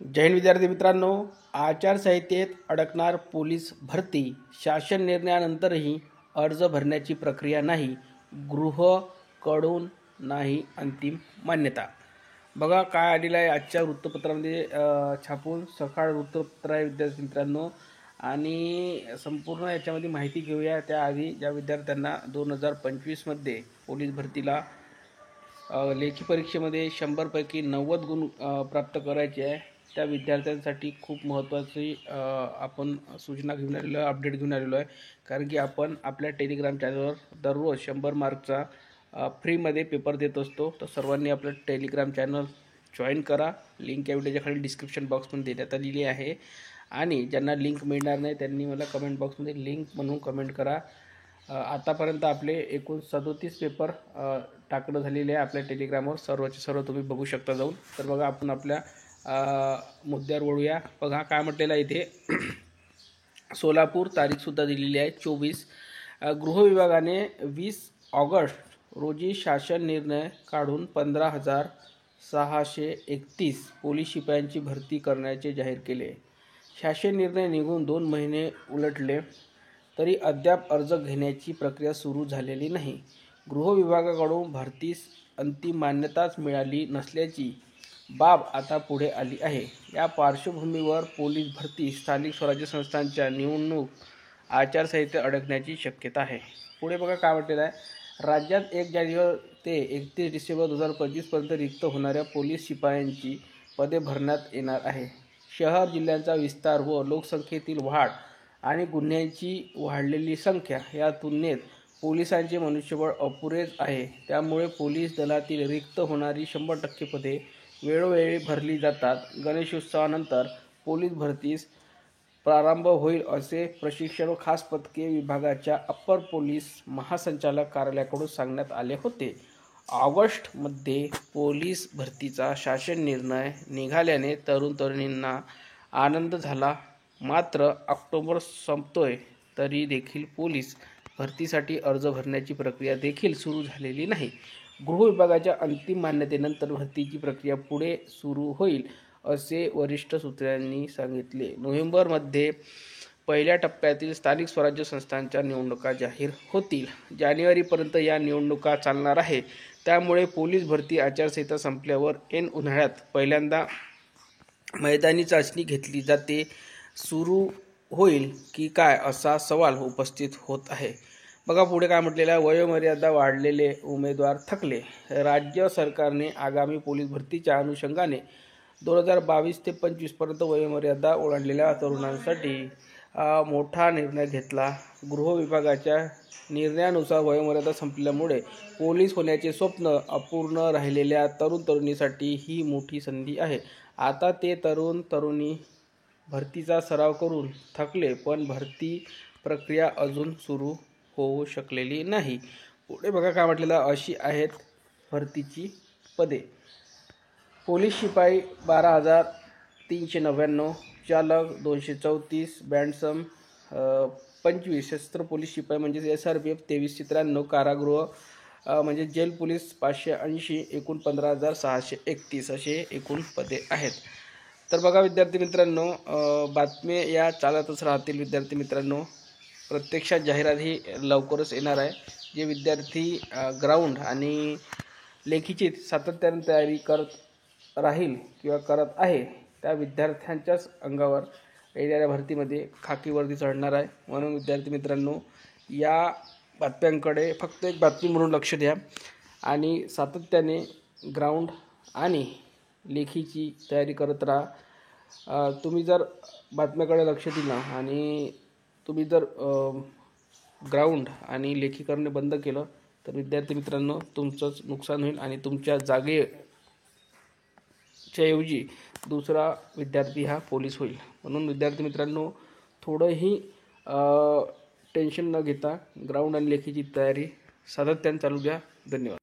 जय हिंद विद्यार्थी मित्रांनो, आचारसंहितेत अडकणार पोलीस भरती, शासन निर्णयानंतरही अर्ज भरण्याची प्रक्रिया नाही, गृहकडून नाही अंतिम मान्यता। बघा काय आलेलं आहे आजच्या वृत्तपत्रामध्ये छापून, सकाळ वृत्तपत्र आहे विद्यार्थी मित्रांनो। आणि संपूर्ण याच्यामध्ये माहिती घेऊया। त्याआधी ज्या विद्यार्थ्यांना 2025 मध्ये पोलीस भरतीला लेखी परीक्षेमध्ये 100 पैकी 90 गुण प्राप्त करायचे आहे, त्या विद्यार्थ्यांसाठी खूप महत्त्वाची आपण सूचना घेऊन आलेलो आहे, अपडेट घेऊन आलेलो आहे। कारण की आपण आपल्या टेलिग्राम चॅनलवर दररोज 100 मार्कचा फ्रीमध्ये पेपर देत असतो। तर सर्वांनी आपलं टेलिग्राम चॅनल जॉईन करा। लिंक या व्हिडिओच्या खाली डिस्क्रिप्शन बॉक्समध्ये देण्यात आलेली आहे। आणि ज्यांना लिंक मिळणार नाही त्यांनी मला कमेंट बॉक्समध्ये लिंक म्हणून कमेंट करा। आतापर्यंत आपले एकूण 37 पेपर टाकणं झालेले आहे आपल्या टेलिग्रामवर, सर्वचे सर्व तुम्ही बघू शकता जाऊन। तर बघा आपण आपल्या मुद्द्यावर वळूया। बघा काय म्हटलेलं आहे इथे, सोलापूर तारीखसुद्धा दिलेली आहे 24। गृह विभागाने 20 ऑगस्ट रोजी शासन निर्णय काढून 15,631 पोलीस शिपायांची भरती करण्याचे जाहीर केले। शासन निर्णय निघून 2 महिने उलटले तरी अद्याप अर्ज घेण्याची प्रक्रिया सुरू झालेली नाही। गृह विभागाकडून भरतीस अंतिम मान्यताच मिळाली नसल्याची बाब आता पुढे आली आहे। या पार्श्वभूमीवर पोलीस भरती, स्थानिक स्वराज्य संस्थांच्या निवडणूक आचारसंहितेत अडकण्याची शक्यता आहे। पुढे बघा काय म्हटलेलं आहे, राज्यात 1 जानेवारी ते 31 डिसेंबर 2025 पर्यंत रिक्त होणाऱ्या पोलीस शिपायांची पदे भरण्यात येणार आहे। शहर जिल्ह्यांचा विस्तार व लोकसंख्येतील वाढ आणि गुन्ह्यांची वाढलेली संख्या या तुलनेत पोलिसांचे मनुष्यबळ अपुरेच आहे। त्यामुळे पोलीस दलातील रिक्त होणारी 100% पदे वेळोवेळी भरली जातात। गणेशोत्सवानंतर पोलीस भरतीस प्रारंभ होईल असे प्रशिक्षण व खास पथके विभागाच्या अप्पर पोलीस महासंचालक कार्यालयाकडून सांगण्यात आले होते। ऑगस्टमध्ये पोलीस भरतीचा शासन निर्णय निघाल्याने तरुण तरुणींना आनंद झाला, मात्र ऑक्टोबर संपतोय तरी देखील पोलीस भरतीसाठी अर्ज भरण्याची प्रक्रिया देखील सुरू झालेली नाही। गृह विभागाच्या अंतिम मान्यतेनंतर भरतीची प्रक्रिया पुढे सुरू होईल असे वरिष्ठ सूत्रांनी सांगितले। नोव्हेंबरमध्ये पहिल्या टप्प्यातील स्थानिक स्वराज्य संस्थांच्या निवडणुका जाहीर होतील। जानेवारीपर्यंत या निवडणुका चालणार आहे। त्यामुळे पोलीस भरती आचारसंहिता संपल्यावर ऐन उन्हाळ्यात पहिल्यांदा मैदानी चाचणी घेतली जाते सुरू होईल की काय असा सवाल उपस्थित होत आहे। बघा पुढे काय म्हटलेलं आहे, वयोमर्यादा वाढलेले उमेदवार थकले। राज्य सरकारने आगामी पोलीस भरतीच्या अनुषंगाने 2022 ते 25 पर्यंत वयोमर्यादा ओलांडलेल्या तरुणांसाठी मोठा निर्णय घेतला। गृह विभागाच्या निर्णयानुसार वयोमर्यादा संपल्यामुळे पोलीस होण्याचे स्वप्न अपूर्ण राहिलेल्या तरुण तरुणींसाठी ही मोठी संधी आहे। आता ते तरुण तरुणी भरतीचा सराव करून थकले, पण भरती प्रक्रिया अजून सुरू होऊ शकलेली नाही। पुढे बघा काय म्हटलेलं, अशी आहेत भरतीची पदे। पोलीस शिपाई 12,399, चालक 234, बँडसम 25, शस्त्र पोलीस शिपाई म्हणजे SRPF 2393, कारागृह म्हणजे जेल पोलीस 580, एकूण 15,631 असे एकूण पदे आहेत। तर बघा विद्यार्थी मित्रांनो, बातम्या या चालतच राहतील विद्यार्थी मित्रांनो। प्रत्यक्षात जाहिरात ही लवकरच येणार आहे। जे विद्यार्थी ग्राउंड आणि लेखीची सातत्याने तयारी करत राहील किंवा करत आहे त्या विद्यार्थ्यांच्याच अंगावर येणाऱ्या भरतीमध्ये खाकी वर्दी चढणार आहे। म्हणून विद्यार्थी मित्रांनो, या बातम्यांकडे फक्त एक बातमी म्हणून लक्ष द्या आणि सातत्याने ग्राउंड आणि लेखीची तयारी करत राहा। तुम्ही जर बातम्याकडे लक्ष दिलं आणि तुम्ही जर ग्राउंड आणि लेखी करणे बंद केलं तर विद्यार्थी मित्रांनो तुमचंच नुकसान होईल आणि तुमच्या जागेच्या ऐवजी दुसरा विद्यार्थी हा पोलीस होईल। म्हणून विद्यार्थी मित्रांनो, थोडंही टेन्शन न घेता ग्राउंड आणि लेखीची तयारी सातत्याने चालू द्या। धन्यवाद।